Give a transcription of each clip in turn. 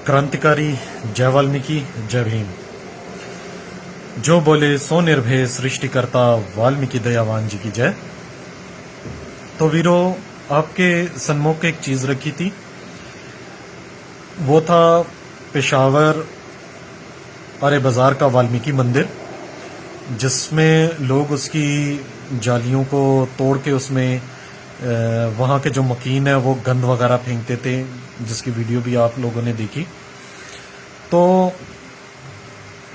क्रांतिकारी जय वाल्मीकि जय भीम। जो बोले सो निर्भय सृष्टिकर्ता वाल्मीकि दयावान जी की जय। तो वीरो, आपके सन्मुख एक चीज रखी थी, वो था पेशावर अरे बाजार का वाल्मीकि मंदिर, जिसमें लोग उसकी जालियों को तोड़ के उसमें वहाँ के जो मकीन है वो गंद वगैरह फेंकते थे, जिसकी वीडियो भी आप लोगों ने देखी। तो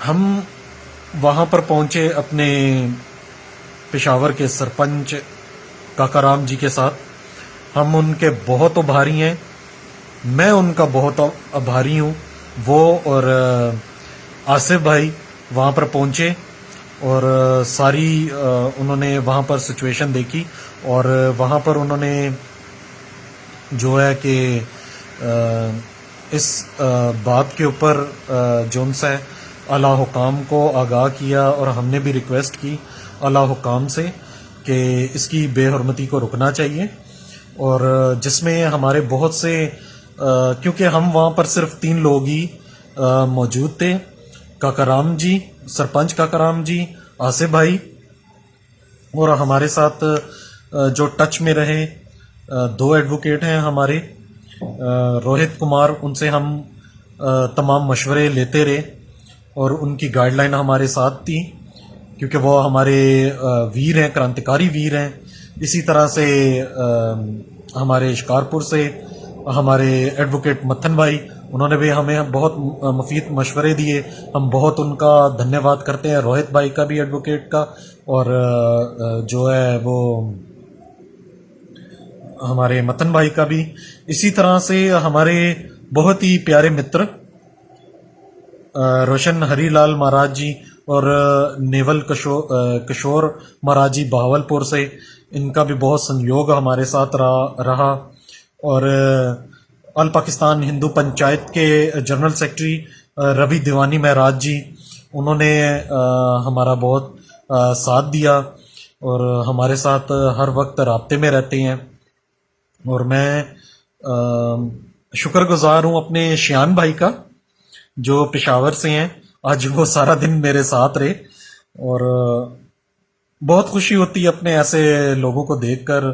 हम वहाँ पर पहुँचे अपने पेशावर के सरपंच काकाराम जी के साथ। हम उनके बहुत आभारी हैं, मैं उनका बहुत आभारी हूँ। वो और आसिफ भाई वहाँ पर पहुँचे और सारी उन्होंने वहाँ पर सिचुएशन देखी और वहाँ पर उन्होंने जो है कि इस बात के ऊपर जोन सा आला हुकाम को आगाह किया और हमने भी रिक्वेस्ट की आला हुकाम से कि इसकी बेहुरमती को रुकना चाहिए। और जिसमें हमारे बहुत से क्योंकि हम वहाँ पर सिर्फ 3 लोग ही मौजूद थे, काकाराम जी, सरपंच काकाराम जी, आसिफ भाई, और हमारे साथ जो टच में रहे 2 एडवोकेट हैं हमारे, रोहित कुमार, उनसे हम तमाम मशवरे लेते रहे और उनकी गाइडलाइन हमारे साथ थी, क्योंकि वो हमारे वीर हैं, क्रांतिकारी वीर हैं। इसी तरह से हमारे शिकारपुर से हमारे एडवोकेट मत्थन भाई, उन्होंने भी हमें बहुत मुफीद मशवरे दिए, हम बहुत उनका धन्यवाद करते हैं। रोहित भाई का भी, एडवोकेट का, और जो है वो हमारे मत्थन भाई का भी। इसी तरह से हमारे बहुत ही प्यारे मित्र रोशन हरीलाल महाराज जी और नेवल किशोर महाराज जी बहावलपुर से, इनका भी बहुत संयोग हमारे साथ रहा। और अल पाकिस्तान हिंदू पंचायत के जनरल सेक्रेटरी रवि दीवानी महाराज जी, उन्होंने हमारा बहुत साथ दिया और हमारे साथ हर वक्त राब्ते में रहते हैं। और मैं शुक्रगुजार हूँ अपने शियान भाई का, जो पेशावर से हैं। आज वो सारा दिन मेरे साथ रहे और बहुत खुशी होती है अपने ऐसे लोगों को देखकर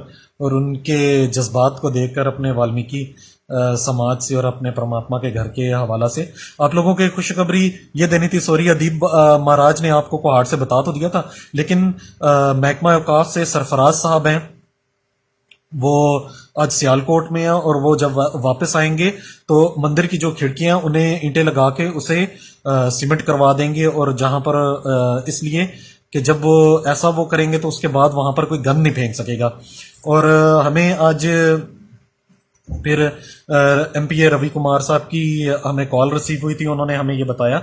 और उनके जज्बात को देखकर, अपने वाल्मीकि समाज से और अपने परमात्मा के घर के हवाला से। आप लोगों की खुशखबरी ये देनी थी, सॉरी अदीब महाराज ने आपको कोहाड़ से बता तो दिया था, लेकिन महकमा औकाफ से सरफराज साहब हैं, वो आज सियालकोट में है और वो जब वापस आएंगे तो मंदिर की जो खिड़कियां उन्हें ईंटें लगा के उसे सीमेंट करवा देंगे। और जहां पर इसलिए कि जब वो ऐसा वो करेंगे तो उसके बाद वहां पर कोई गन नहीं फेंक सकेगा। और हमें आज फिर एमपीए रवि कुमार साहब की हमें कॉल रिसीव हुई थी। उन्होंने हमें ये बताया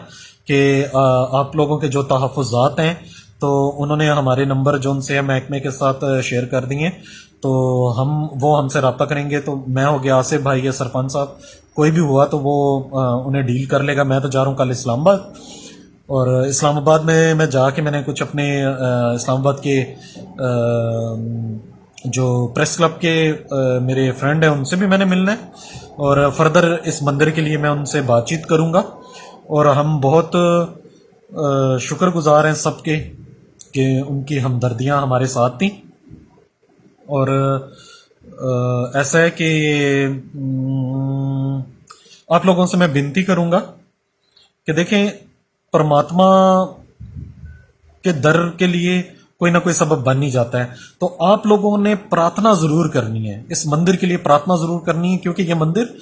कि आप लोगों के जो तहफ़्फ़ुज़ात हैं तो उन्होंने हमारे नंबर जो उनसे महकमे के साथ शेयर कर दिए, तो वो हमसे रब्ता करेंगे। तो मैं हो गया, आसिफ भाई या सरपंच साहब, कोई भी हुआ तो वो उन्हें डील कर लेगा। मैं तो जा रहा हूँ कल इस्लामाबाद, और इस्लामाबाद में मैं जाके मैंने कुछ अपने इस्लामाबाद के जो प्रेस क्लब के मेरे फ्रेंड हैं उनसे भी मैंने मिलना है और फर्दर इस मंदिर के लिए मैं उनसे बातचीत करूँगा। और हम बहुत शुक्रगुजार हैं सबके कि उनकी हमदर्दियाँ हमारे साथ थी। और ऐसा है कि आप लोगों से मैं विनती करूँगा कि देखें, परमात्मा के दर के लिए कोई ना कोई सबब बन ही जाता है। तो आप लोगों ने प्रार्थना जरूर करनी है, इस मंदिर के लिए प्रार्थना जरूर करनी है, क्योंकि ये मंदिर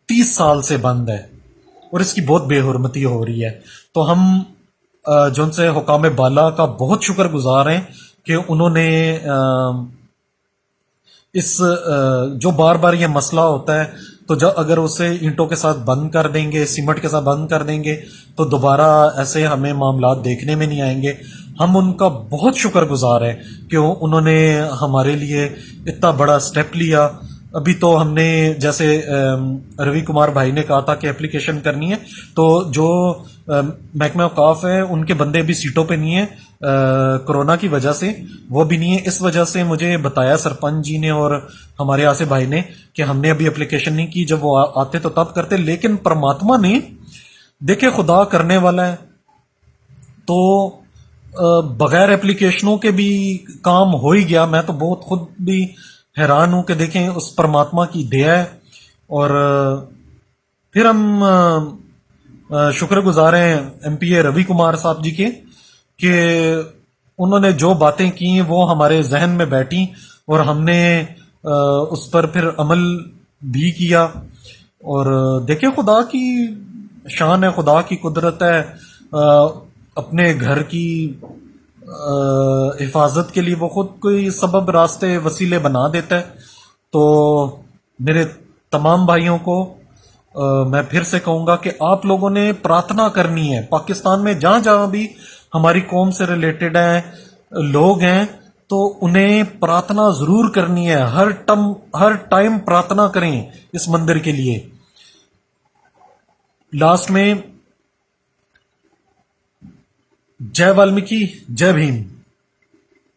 30 साल से बंद है और इसकी बहुत बेहुरमती हो रही है। तो हम जो उनसे हुकाम बाला का बहुत शुक्रगुजार हैं कि उन्होंने इस जो बार बार ये मसला होता है, तो जब अगर उसे ईंटों के साथ बंद कर देंगे, सीमेंट के साथ बंद कर देंगे, तो दोबारा ऐसे हमें मामला देखने में नहीं आएंगे। हम उनका बहुत शुक्रगुजार हैं कि उन्होंने हमारे लिए इतना बड़ा स्टेप लिया अभी तो हमने जैसे रवि कुमार भाई ने कहा था कि एप्लीकेशन करनी है, तो जो महकमा औकाफ है उनके बंदे भी सीटों पे नहीं है, कोरोना की वजह से वो भी नहीं है। इस वजह से मुझे बताया सरपंच जी ने और हमारे आसिफ भाई ने कि हमने अभी एप्लीकेशन नहीं की, जब वो आते तो तब करते। लेकिन परमात्मा ने देखे, खुदा करने वाला है, तो बगैर एप्लीकेशनों के भी काम हो ही गया। मैं तो बहुत खुद भी हैरान हूं कि देखें उस परमात्मा की दया है। और फिर हम शुक्रगुजार हैं एमपीए रवि कुमार साहब जी के कि उन्होंने जो बातें की वो हमारे जहन में बैठी और हमने उस पर फिर अमल भी किया। और देखिए, खुदा की शान है, खुदा की कुदरत है। अपने घर की हिफाजत के लिए वो खुद कोई सबब, रास्ते, वसीले बना देता है। तो मेरे तमाम भाइयों को मैं फिर से कहूंगा कि आप लोगों ने प्रार्थना करनी है। पाकिस्तान में जहां जहां भी हमारी कौम से रिलेटेड हैं लोग हैं, तो उन्हें प्रार्थना जरूर करनी है। हर टाइम प्रार्थना करें इस मंदिर के लिए। लास्ट में, जय वाल्मीकि, जय भीम।